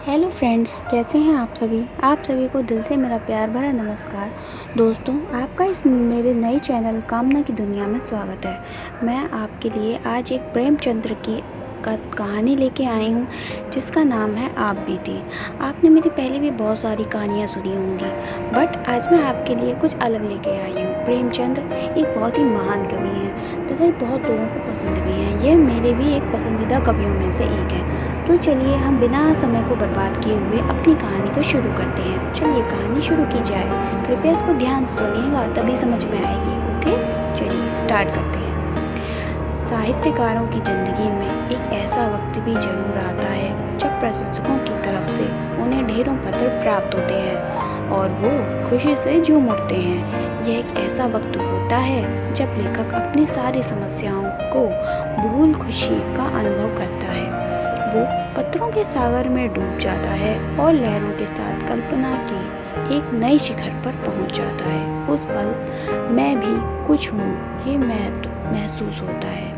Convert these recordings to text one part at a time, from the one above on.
Hello friends, कैसे हैं आप सभी को दिल से मेरा प्यार भरा नमस्कार। दोस्तों, आपका इस मेरे नए चैनल कामना की दुनिया में स्वागत है। मैं आपके लिए आज एक प्रेमचंद्र की कहानी लेके आई हूँ, जिसका नाम है आप बीती। आपने मेरी पहले भी बहुत सारी कहानियाँ सुनी होंगी, बट आज मैं आपके लिए कुछ अलग लेके आई हूँ। प्रेमचंद्र एक बहुत ही महान कवि हैं तथा ये बहुत लोगों को पसंद भी हैं। ये मेरे भी एक पसंदीदा कवियों में से एक है। तो चलिए हम बिना समय को बर्बाद किए हुए अपनी कहानी को शुरू करते हैं। चलिए कहानी शुरू की जाए। कृपया इसको ध्यान से सुनिएगा, तभी समझ में आएगी। ओके, चलिए स्टार्ट करते हैं। साहित्यकारों की ज़िंदगी में एक ऐसा वक्त भी जरूर आता है जब प्रशंसकों की तरफ से उन्हें ढेरों पत्र प्राप्त होते हैं और वो खुशी से झूम उठते हैं। यह एक ऐसा वक्त होता है जब लेखक अपनी सारी समस्याओं को भूल खुशी का अनुभव करता है। वो पत्रों के सागर में डूब जाता है और लहरों के साथ कल्पना की एक नई शिखर पर पहुंच जाता है। उस पल मैं भी कुछ हूँ ये महसूस होता है।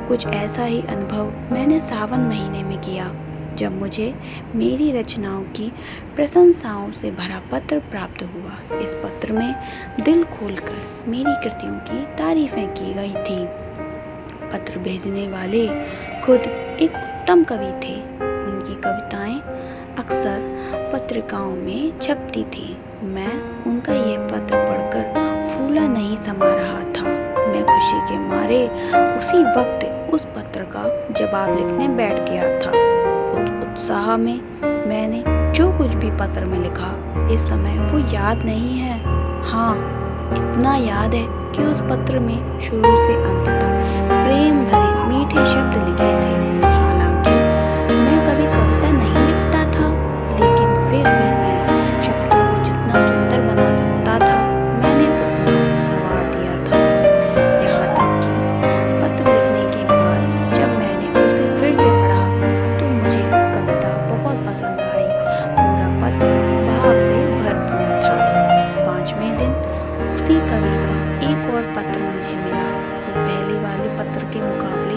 कुछ ऐसा ही अनुभव मैंने सावन महीने में किया, जब मुझे मेरी रचनाओं की प्रशंसाओं से भरा पत्र प्राप्त हुआ। इस पत्र में दिल खोलकर मेरी कृतियों की तारीफें की गई थी। पत्र भेजने वाले खुद एक उत्तम कवि थे। उनकी कविताएं अक्सर पत्रिकाओं में छपती थी। मैं उनका यह पत्र पढ़कर फूला नहीं समा रहा था। मैं खुशी के मारे उसी वक्त उस पत्र का जवाब लिखने बैठ गया था। उत्साह में मैंने जो कुछ भी पत्र में लिखा, इस समय वो याद नहीं है। हाँ, इतना याद है कि उस पत्र में शुरू से अंत तक प्रेम भरे मीठे शब्द लिखे थे। हालांकि मैं कभी कविता नहीं लिखता था, लेकिन फिर भी मैं शब्दों को जितना सुंदर बना सकता था, मैंने उतना सवार दिया था। यहाँ तक कि पत्र लिखने के बाद जब मैंने उसे फिर से पढ़ा तो मुझे कविता बहुत पसंद आई। पूरा पत्र भाव से भरपूर था। 5वें दिन उसी कवि का एक और पत्र मुझे मिला। वो पहले वाले पत्र के मुकाबले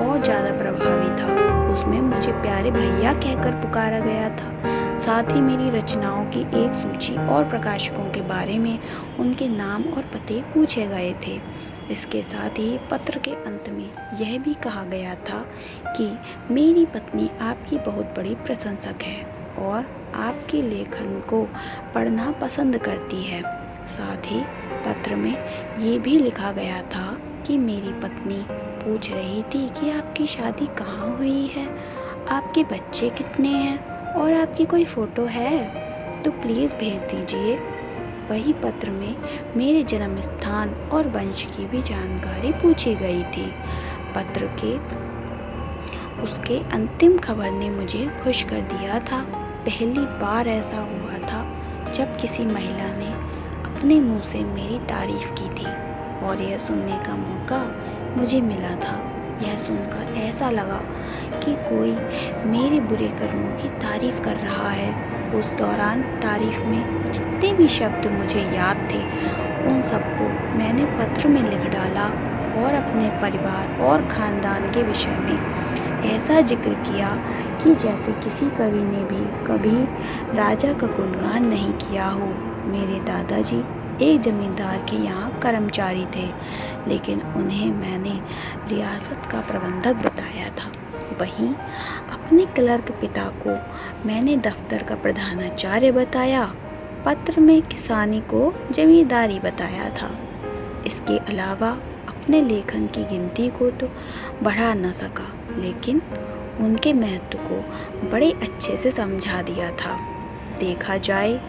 और ज़्यादा प्रभावी था। उसमें मुझे प्यारे भैया कहकर पुकारा गया था। साथ ही मेरी रचनाओं की एक सूची और प्रकाशकों के बारे में उनके नाम और पते पूछे गए थे। इसके साथ ही पत्र के अंत में यह भी कहा गया था कि मेरी पत्नी आपकी बहुत बड़ी प्रशंसक है और आपके लेखन को पढ़ना पसंद करती है। साथ ही पत्र में ये भी लिखा गया था कि मेरी पत्नी पूछ रही थी कि आपकी शादी कहाँ हुई है, आपके बच्चे कितने हैं और आपकी कोई फ़ोटो है तो प्लीज़ भेज दीजिए। वही पत्र में मेरे जन्म स्थान और वंश की भी जानकारी पूछी गई थी। पत्र के उसके अंतिम खबर ने मुझे खुश कर दिया था। पहली बार ऐसा हुआ था जब किसी महिला ने अपने मुंह से मेरी तारीफ की थी और यह सुनने का मौका मुझे मिला था। यह सुनकर ऐसा लगा कि कोई मेरे बुरे कर्मों की तारीफ कर रहा है। उस दौरान तारीफ में जितने भी शब्द मुझे याद थे, उन सबको मैंने पत्र में लिख डाला और अपने परिवार और ख़ानदान के विषय में ऐसा जिक्र किया कि जैसे किसी कवि ने भी कभी राजा का गुणगान नहीं किया हो। मेरे दादाजी एक जमींदार के यहाँ कर्मचारी थे, लेकिन उन्हें मैंने रियासत का प्रबंधक बताया था। वहीं अपने क्लर्क पिता को मैंने दफ्तर का प्रधानाचार्य बताया। पत्र में किसानी को जमींदारी बताया था। इसके अलावा अपने लेखन की गिनती को तो बढ़ा न सका, लेकिन उनके महत्व को बड़े अच्छे से समझा दिया था। देखा जाए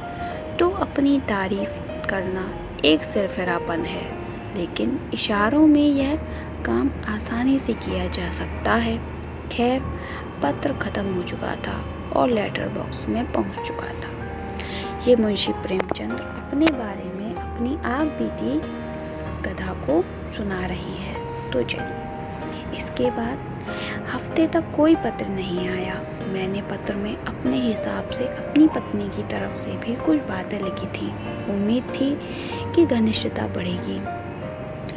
तो अपनी तारीफ करना एक सिरफिरापन है, लेकिन इशारों में यह काम आसानी से किया जा सकता है। खैर, पत्र ख़त्म हो चुका था और लेटर बॉक्स में पहुंच चुका था। ये मुंशी प्रेमचंद अपने बारे में अपनी आप बीती कथा को सुना रही है। तो चलिए, इसके बाद हफ्ते तक कोई पत्र नहीं आया। मैंने पत्र में अपने हिसाब से अपनी पत्नी की तरफ से भी कुछ बातें लिखी थी। उम्मीद थी कि घनिष्ठता बढ़ेगी,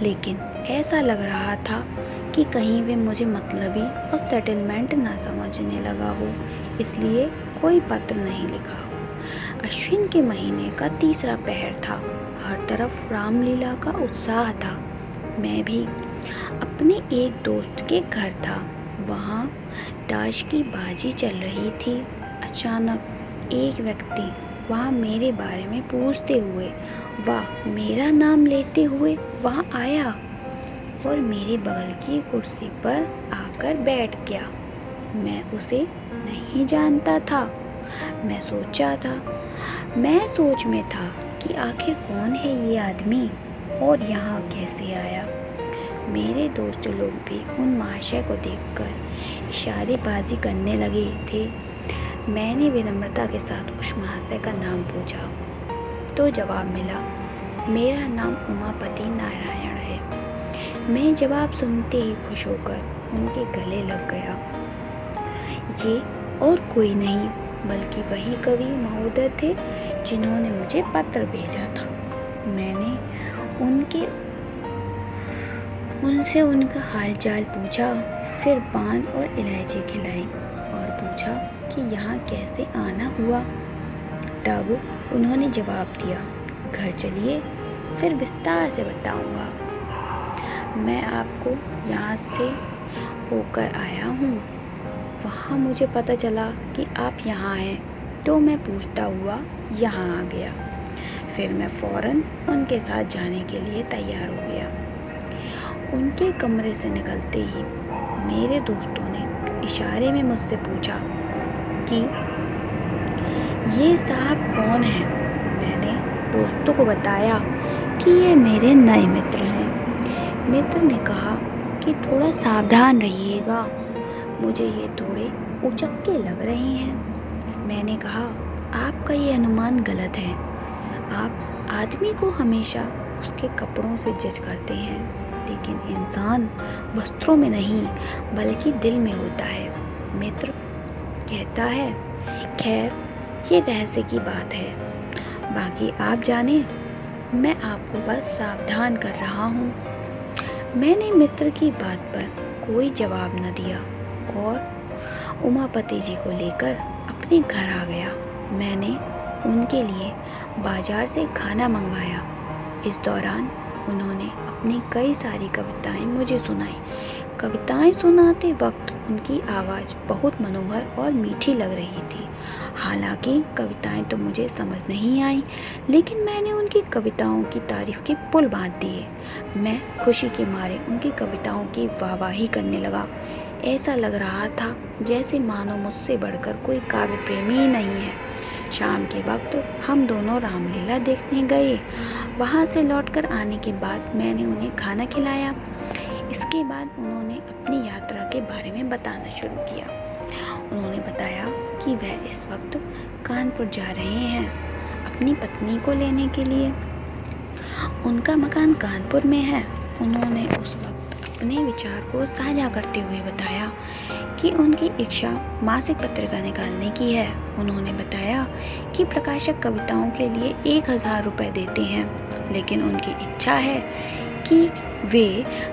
लेकिन ऐसा लग रहा था कि कहीं वे मुझे मतलबी और सेटलमेंट ना समझने लगा हो, इसलिए कोई पत्र नहीं लिखा हो। अश्विन के महीने का तीसरा पहर था। हर तरफ रामलीला का उत्साह था। मैं भी अपने एक दोस्त के घर था। वहाँ ताश की बाजी चल रही थी। अचानक एक व्यक्ति वहाँ मेरे बारे में पूछते हुए व मेरा नाम लेते हुए वहाँ आया और मेरे बगल की कुर्सी पर आकर बैठ गया। मैं उसे नहीं जानता था। मैं सोच में था कि आखिर कौन है ये आदमी और यहाँ कैसे आया। मेरे दोस्त लोग भी उन महाशय को देखकर इशारेबाजी करने लगे थे। मैंने विनम्रता के साथ उस महाशय का नाम पूछा तो जवाब मिला, मेरा नाम उमापति नारायण है। मैं जवाब सुनते ही खुश होकर उनके गले लग गया। ये और कोई नहीं बल्कि वही कवि महोदय थे जिन्होंने मुझे पत्र भेजा था। मैंने उनसे उनका हालचाल पूछा, फिर पान और इलायची खिलाई और पूछा कि यहाँ कैसे आना हुआ। तब उन्होंने जवाब दिया, घर चलिए फिर विस्तार से बताऊंगा। मैं आपको यहाँ से होकर आया हूँ। वहाँ मुझे पता चला कि आप यहाँ हैं तो मैं पूछता हुआ यहाँ आ गया। फिर मैं फ़ौरन उनके साथ जाने के लिए तैयार हो गया। उनके कमरे से निकलते ही मेरे दोस्तों ने इशारे में मुझसे पूछा कि ये साहब कौन हैं। मैंने दोस्तों को बताया कि ये मेरे नए मित्र हैं। मित्र ने कहा कि थोड़ा सावधान रहिएगा, मुझे ये थोड़े उचक्के लग रहे हैं। मैंने कहा, आपका ये अनुमान गलत है। आप आदमी को हमेशा उसके कपड़ों से जज करते हैं, लेकिन इंसान वस्त्रों में नहीं बल्कि दिल में होता है। मित्र कहता है, खैर ये रहस्य की बात है, बाकी आप जाने, मैं आपको बस सावधान कर रहा हूँ। मैंने मित्र की बात पर कोई जवाब न दिया और उमापति जी को लेकर अपने घर आ गया। मैंने उनके लिए बाजार से खाना मंगवाया। इस दौरान उन्होंने अपनी कई सारी कविताएं मुझे सुनाई। कविताएं सुनाते वक्त उनकी आवाज़ बहुत मनोहर और मीठी लग रही थी। हालांकि कविताएं तो मुझे समझ नहीं आई, लेकिन मैंने उनकी कविताओं की तारीफ़ के पुल बांध दिए। मैं खुशी के मारे उनकी कविताओं की वाहवाही करने लगा। ऐसा लग रहा था जैसे मानो मुझसे बढ़कर कोई काव्य प्रेमी ही नहीं है। शाम के वक्त हम दोनों रामलीला देखने गए। वहाँ से लौटकर आने के बाद मैंने उन्हें खाना खिलाया। इसके बाद उन्होंने अपनी यात्रा के बारे में बताना शुरू किया। उन्होंने बताया कि वह इस वक्त कानपुर जा रहे हैं अपनी पत्नी को लेने के लिए। उनका मकान कानपुर में है। उन्होंने उस वक्त अपने विचार को साझा करते हुए बताया कि उनकी इच्छा मासिक पत्रिका निकालने की है। उन्होंने बताया कि प्रकाशक कविताओं के लिए 1000 रुपये देते हैं, लेकिन उनकी इच्छा है कि वे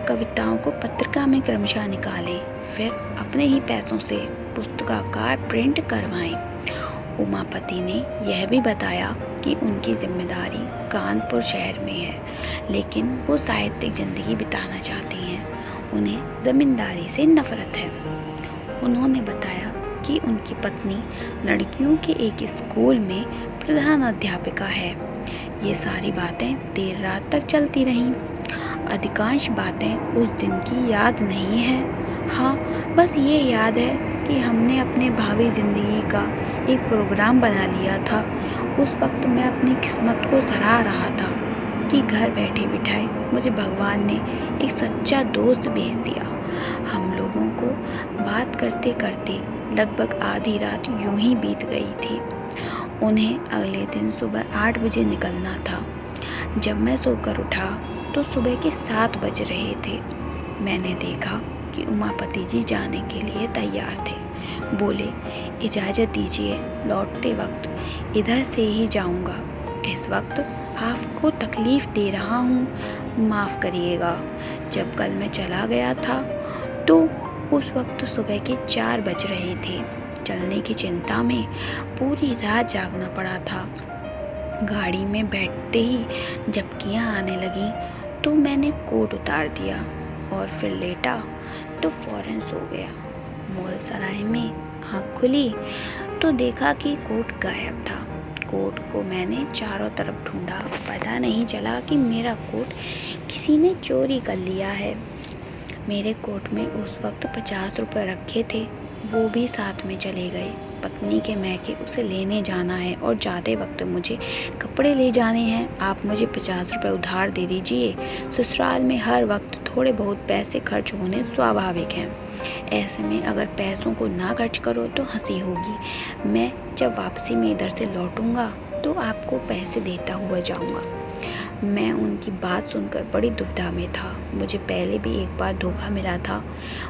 कविताओं को पत्रिका में क्रमशः निकालें, फिर अपने ही पैसों से पुस्तकाकार प्रिंट करवाएं। उमापति ने यह भी बताया कि उनकी जिम्मेदारी कानपुर शहर में है, लेकिन वो साहित्यिक ज़िंदगी बिताना चाहती हैं। उन्हें ज़मींदारी से नफ़रत है। उन्होंने बताया कि उनकी पत्नी लड़कियों के एक स्कूल में प्रधान अध्यापिका है। ये सारी बातें देर रात तक चलती रहीं। अधिकांश बातें उस दिन की याद नहीं है। हाँ, बस ये याद है कि हमने अपने भावी ज़िंदगी का एक प्रोग्राम बना लिया था। उस वक्त मैं अपनी किस्मत को सराह रहा था कि घर बैठे बिठाए मुझे भगवान ने एक सच्चा दोस्त भेज दिया। हम लोगों को बात करते करते लगभग आधी रात यूं ही बीत गई थी। उन्हें अगले दिन सुबह 8 बजे निकलना था। जब मैं सोकर उठा तो सुबह के 7 बज रहे थे। मैंने देखा कि उमापति जी जाने के लिए तैयार थे। बोले, इजाज़त दीजिए, लौटते वक्त इधर से ही जाऊंगा। इस वक्त आपको तकलीफ़ दे रहा हूँ, माफ़ करिएगा। जब कल मैं चला गया था तो उस वक्त सुबह के 4 बज रहे थे। चलने की चिंता में पूरी रात जागना पड़ा था। गाड़ी में बैठते ही झपकियाँ आने लगीं तो मैंने कोट उतार दिया और फिर लेटा तो फौरन सो गया। मॉल सराय में आँख खुली तो देखा कि कोट गायब था। कोट को मैंने चारों तरफ ढूंढा, पता नहीं चला कि मेरा कोट किसी ने चोरी कर लिया है। मेरे कोट में उस वक्त 50 रुपये रखे थे, वो भी साथ में चले गए। पत्नी के मैके उसे लेने जाना है और जाते वक्त मुझे कपड़े ले जाने हैं। आप मुझे 50 रुपये उधार दे दीजिए। ससुराल में हर वक्त थोड़े बहुत पैसे खर्च होने स्वाभाविक हैं। ऐसे में अगर पैसों को ना खर्च करो तो हंसी होगी। मैं जब वापसी में इधर से लौटूंगा तो आपको पैसे देता हुआ जाऊंगा। मैं उनकी बात सुनकर बड़ी दुविधा में था। मुझे पहले भी एक बार धोखा मिला था।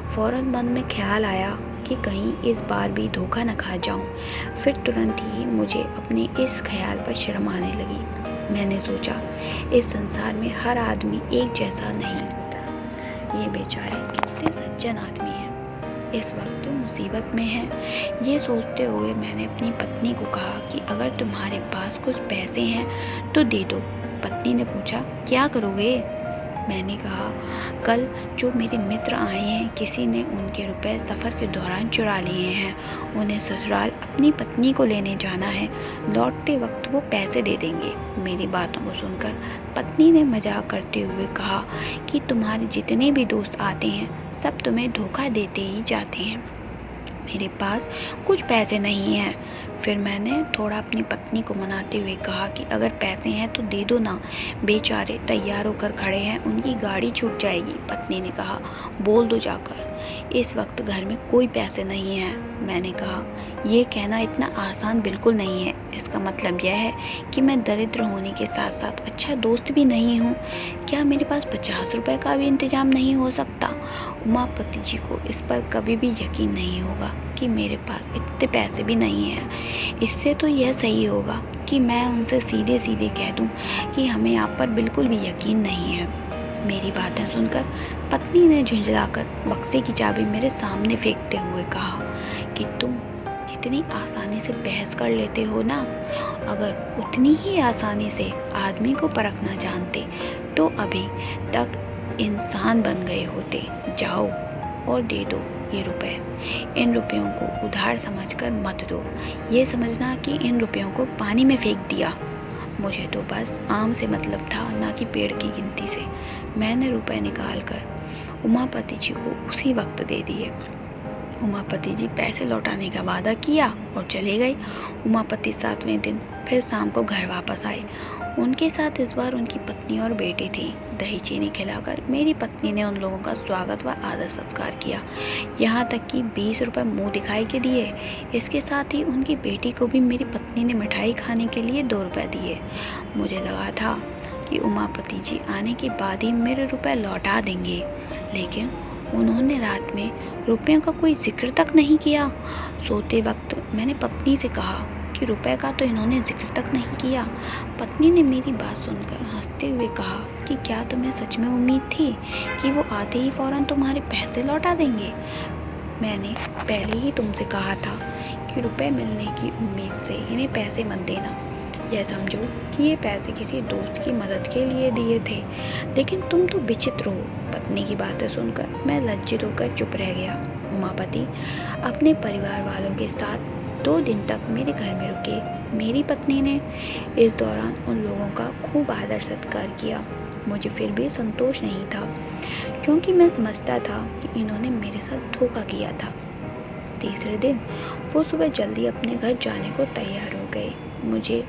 फौरन मन में ख्याल आया कि कहीं इस बार भी धोखा न खा जाऊं। फिर तुरंत ही मुझे अपने इस ख्याल पर शर्म आने लगी। मैंने सोचा, इस संसार में हर आदमी एक जैसा नहीं होता। ये बेचारे कितने सज्जन आदमी हैं, इस वक्त मुसीबत में हैं। ये सोचते हुए मैंने अपनी पत्नी को कहा कि अगर तुम्हारे पास कुछ पैसे हैं तो दे दो। पत्नी ने पूछा, क्या करोगे? मैंने कहा, कल जो मेरे मित्र आए हैं, किसी ने उनके रुपए सफ़र के दौरान चुरा लिए हैं। उन्हें ससुराल अपनी पत्नी को लेने जाना है। लौटते वक्त वो पैसे दे देंगे। मेरी बातों को सुनकर पत्नी ने मजाक करते हुए कहा कि तुम्हारे जितने भी दोस्त आते हैं सब तुम्हें धोखा देते ही जाते हैं। मेरे पास कुछ पैसे नहीं हैं। फिर मैंने थोड़ा अपनी पत्नी को मनाते हुए कहा कि अगर पैसे हैं तो दे दो ना, बेचारे तैयार होकर खड़े हैं, उनकी गाड़ी छूट जाएगी। पत्नी ने कहा, बोल दो जाकर, इस वक्त घर में कोई पैसे नहीं हैं। मैंने कहा, ये कहना इतना आसान बिल्कुल नहीं है। इसका मतलब यह है कि मैं दरिद्र होने के साथ साथ अच्छा दोस्त भी नहीं हूँ। क्या मेरे पास 50 रुपये का भी इंतजाम नहीं हो सकता? उमापति जी को इस पर कभी भी यकीन नहीं होगा कि मेरे पास इतने पैसे भी नहीं हैं। इससे तो यह सही होगा कि मैं उनसे सीधे सीधे कह दूं कि हमें आप पर बिल्कुल भी यकीन नहीं है। मेरी बातें सुनकर पत्नी ने झुंझलाकर बक्से की चाबी मेरे सामने फेंकते हुए कहा कि तुम जितनी आसानी से बहस कर लेते हो ना, अगर उतनी ही आसानी से आदमी को परखना जानते तो अभी तक इंसान बन गए होते। जाओ और दे दो ये रुपए। इन रुपयों को उधार समझकर मत दो। ये समझना कि इन रुपयों को पानी में फेंक दिया। मुझे तो बस आम से मतलब था, ना कि पेड़ की गिनती से। मैंने रुपए निकाल कर उमापति जी को उसी वक्त दे दिए। उमापति जी पैसे लौटाने का वादा किया और चले गए। उमापति 7वें दिन फिर शाम को घर वापस आए। उनके साथ इस बार उनकी पत्नी और बेटी थी। दही चीनी खिलाकर मेरी पत्नी ने उन लोगों का स्वागत व आदर सत्कार किया, यहाँ तक कि 20 रुपये मुँह दिखाई के दिए। इसके साथ ही उनकी बेटी को भी मेरी पत्नी ने मिठाई खाने के लिए 2 रुपये दिए। मुझे लगा था कि उमापति जी आने के बाद ही मेरे रुपए लौटा देंगे, लेकिन उन्होंने रात में रुपयों का कोई जिक्र तक नहीं किया। सोते वक्त मैंने पत्नी से कहा कि रुपए का तो इन्होंने जिक्र तक नहीं किया। पत्नी ने मेरी बात सुनकर हंसते हुए कहा कि क्या तुम्हें सच में उम्मीद थी कि वो आते ही फौरन तुम्हारे पैसे लौटा देंगे? मैंने पहले ही तुमसे कहा था कि रुपए मिलने की उम्मीद से इन्हें पैसे मत देना। यह समझो कि ये पैसे किसी दोस्त की मदद के लिए दिए थे, लेकिन तुम तो विचित्र हो। पत्नी की बातें सुनकर मैं लज्जित होकर चुप रह गया। उमापति अपने परिवार वालों के साथ 2 दिन तक मेरे घर में रुके। मेरी पत्नी ने इस दौरान उन लोगों का खूब आदर सत्कार किया। मुझे फिर भी संतोष नहीं था, क्योंकि मैं समझता था कि इन्होंने मेरे साथ धोखा किया था। तीसरे दिन वो सुबह जल्दी अपने घर जाने को तैयार हो गए। मुझे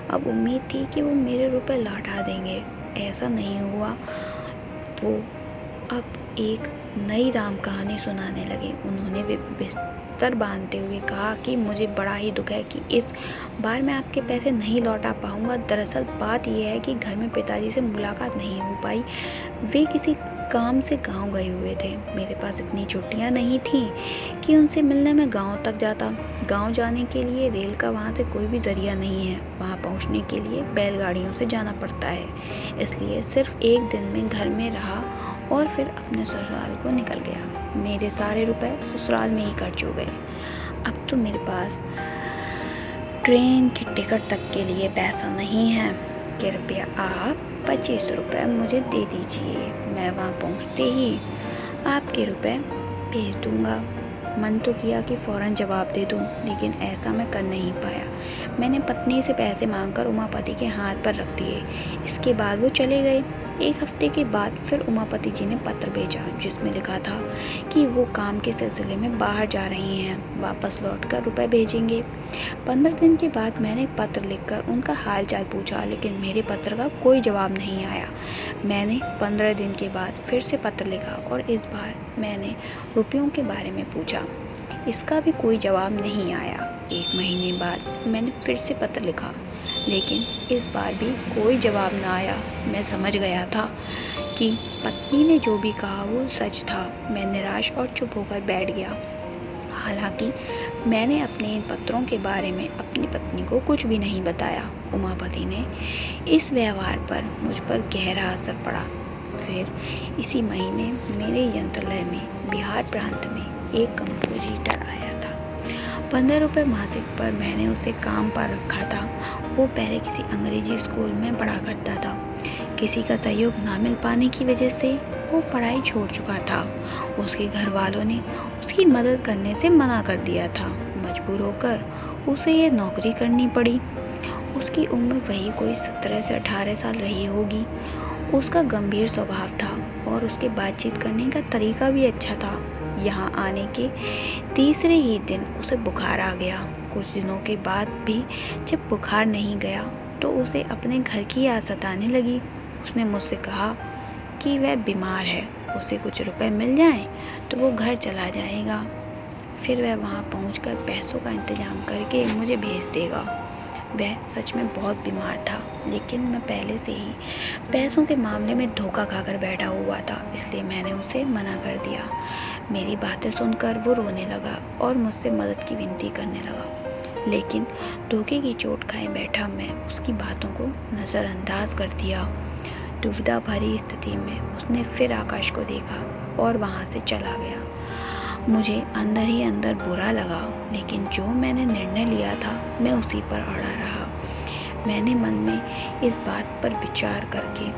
अब उम्मीद थी कि वो मेरे रुपए लौटा देंगे। ऐसा नहीं हुआ। वो अब एक नई राम कहानी सुनाने लगे। उन्होंने बिस्तर बांधते हुए कहा कि मुझे बड़ा ही दुख है कि इस बार मैं आपके पैसे नहीं लौटा पाऊंगा। दरअसल बात यह है कि घर में पिताजी से मुलाकात नहीं हो पाई। वे किसी काम से गांव गए हुए थे। मेरे पास इतनी छुट्टियां नहीं थी कि उनसे मिलने में गांव तक जाता। गांव जाने के लिए रेल का वहां से कोई भी जरिया नहीं है। वहां पहुंचने के लिए बैलगाड़ियों से जाना पड़ता है। इसलिए सिर्फ 1 दिन में घर में रहा और फिर अपने ससुराल को निकल गया। मेरे सारे रुपए ससुराल में ही खर्च हो गए। अब तो मेरे पास ट्रेन की टिकट तक के लिए पैसा नहीं है। कृपया आप 25 रुपये मुझे दे दीजिए। मैं वहाँ पहुँचते ही आपके रुपए भेज दूँगा। मन तो किया कि फ़ौरन जवाब दे दूँ, लेकिन ऐसा मैं कर नहीं पाया। मैंने पत्नी से पैसे मांगकर उमापति के हाथ पर रख दिए। इसके बाद वो चले गए। एक हफ्ते के बाद फिर उमापति जी ने पत्र भेजा, जिसमें लिखा था कि वो काम के सिलसिले में बाहर जा रही हैं, वापस लौटकर रुपए भेजेंगे। 15 दिन के बाद मैंने पत्र लिखकर उनका हाल चाल पूछा, लेकिन मेरे पत्र का कोई जवाब नहीं आया। मैंने 15 दिन के बाद फिर से पत्र लिखा और इस बार मैंने रुपयों के बारे में पूछा। इसका भी कोई जवाब नहीं आया। 1 महीने बाद मैंने फिर से पत्र लिखा, लेकिन इस बार भी कोई जवाब न आया। मैं समझ गया था कि पत्नी ने जो भी कहा वो सच था। मैं निराश और चुप होकर बैठ गया। हालांकि मैंने अपने इन पत्रों के बारे में अपनी पत्नी को कुछ भी नहीं बताया। उमापति ने इस व्यवहार पर मुझ पर गहरा असर पड़ा। फिर इसी महीने मेरे यंत्रालय में बिहार प्रांत में एक कंपोजिटर आया था। 15 रुपये मासिक पर मैंने उसे काम पर रखा था। वो पहले किसी अंग्रेजी स्कूल में पढ़ा करता था। किसी का सहयोग ना मिल पाने की वजह से वो पढ़ाई छोड़ चुका था। उसके घर वालों ने उसकी मदद करने से मना कर दिया था। मजबूर होकर उसे ये नौकरी करनी पड़ी। उसकी उम्र वही कोई 17 से 18 साल रही होगी। उसका गंभीर स्वभाव था और उसके बातचीत करने का तरीका भी अच्छा था। यहाँ आने के तीसरे ही दिन उसे बुखार आ गया। कुछ दिनों के बाद भी जब बुखार नहीं गया तो उसे अपने घर की याद सताने लगी। उसने मुझसे कहा कि वह बीमार है, उसे कुछ रुपए मिल जाएं तो वो घर चला जाएगा। फिर वह वहाँ पहुँचकर पैसों का इंतजाम करके मुझे भेज देगा। वह सच में बहुत बीमार था, लेकिन मैं पहले से ही पैसों के मामले में धोखा खाकर बैठा हुआ था, इसलिए मैंने उसे मना कर दिया। मेरी बातें सुनकर वो रोने लगा और मुझसे मदद की विनती करने लगा, लेकिन धोखे की चोट खाए बैठा मैं उसकी बातों को नज़रअंदाज कर दिया। दुविधा भरी स्थिति में उसने फिर आकाश को देखा और वहाँ से चला गया। मुझे अंदर ही अंदर बुरा लगा, लेकिन जो मैंने निर्णय लिया था मैं उसी पर अड़ा रहा। मैंने मन में इस बात पर विचार करके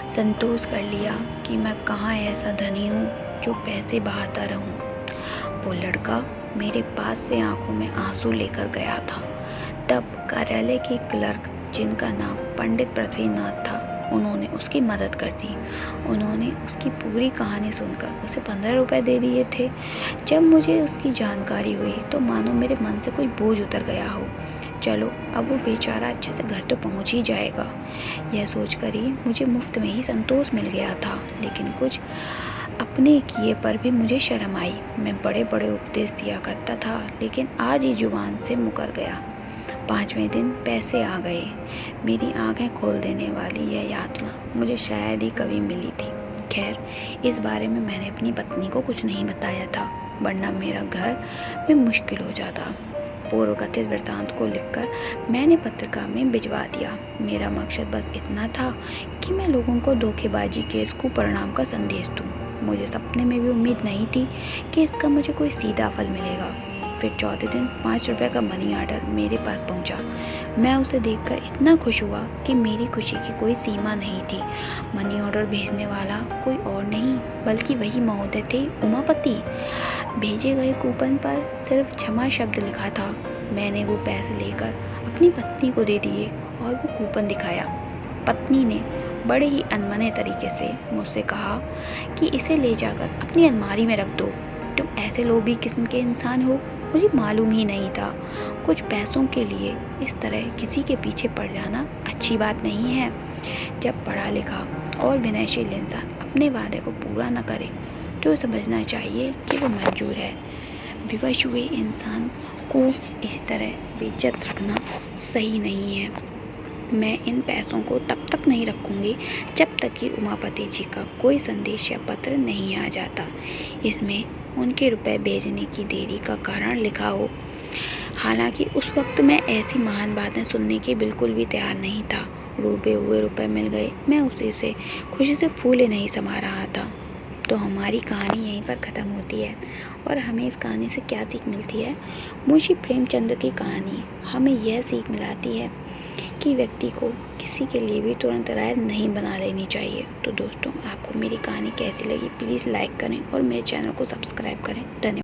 संतोष कर लिया कि मैं कहाँ ऐसा धनी हूँ जो पैसे बहाता रहूँ। वो लड़का मेरे पास से आंखों में आंसू लेकर गया था। तब कार्यालय के क्लर्क, जिनका नाम पंडित पृथ्वीनाथ था, उन्होंने उसकी मदद कर दी। उन्होंने उसकी पूरी कहानी सुनकर उसे 15 रुपये दे दिए थे। जब मुझे उसकी जानकारी हुई तो मानो मेरे मन से कोई बोझ उतर गया हो। चलो, अब वो बेचारा अच्छे से घर तो पहुंच ही जाएगा, यह सोचकर ही मुझे मुफ्त में ही संतोष मिल गया था। लेकिन कुछ अपने किए पर भी मुझे शर्म आई। मैं बड़े बड़े उपदेश दिया करता था, लेकिन आज ही जुबान से मुकर गया। 5वें दिन पैसे आ गए। मेरी आंखें खोल देने वाली यह यातना मुझे शायद ही कभी मिली थी। खैर, इस बारे में मैंने अपनी पत्नी को कुछ नहीं बताया था, वरना मेरा घर में मुश्किल हो जाता। पूर्व कथित वृत्तांत को लिखकर मैंने पत्रिका में भिजवा दिया। मेरा मकसद बस इतना था कि मैं लोगों को धोखेबाजी के इस कुपरिणाम का संदेश दूँ। मुझे सपने में भी उम्मीद नहीं थी कि इसका मुझे कोई सीधा फल मिलेगा। फिर चौथे दिन 5 रुपये का मनी ऑर्डर मेरे पास पहुंचा। मैं उसे देखकर इतना खुश हुआ कि मेरी खुशी की कोई सीमा नहीं थी। मनी ऑर्डर भेजने वाला कोई और नहीं बल्कि वही महोदय थे, उमापति। भेजे गए कूपन पर सिर्फ क्षमा शब्द लिखा था। मैंने वो पैसे लेकर अपनी पत्नी को दे दिए और वो कूपन दिखाया। पत्नी ने बड़े ही अनमने तरीके से मुझसे कहा कि इसे ले जाकर अपनी अलमारी में रख दो। तुम ऐसे लोभी किस्म के इंसान हो, मुझे मालूम ही नहीं था। कुछ पैसों के लिए इस तरह किसी के पीछे पड़ जाना अच्छी बात नहीं है। जब पढ़ा लिखा और विनयशील इंसान अपने वादे को पूरा न करे तो समझना चाहिए कि वो मंजूर है। विवश हुए इंसान को इस तरह बेइज्जत रखना सही नहीं है। मैं इन पैसों को तब तक नहीं रखूँगी जब तक कि उमापति जी का कोई संदेश या पत्र नहीं आ जाता। इसमें उनके रुपए भेजने की देरी का कारण लिखा हो। हालांकि उस वक्त मैं ऐसी महान बातें सुनने के बिल्कुल भी तैयार नहीं था। डूबे हुए रुपए मिल गए, मैं उसी से खुशी से फूले नहीं समा रहा था। तो हमारी कहानी यहीं पर ख़त्म होती है। और हमें इस कहानी से क्या सीख मिलती है? मुंशी प्रेमचंद की कहानी हमें यह सीख मिलाती है कि व्यक्ति को किसी के लिए भी तुरंत राय नहीं बना लेनी चाहिए। तो दोस्तों, आपको मेरी कहानी कैसी लगी प्लीज़ लाइक करें और मेरे चैनल को सब्सक्राइब करें। धन्यवाद।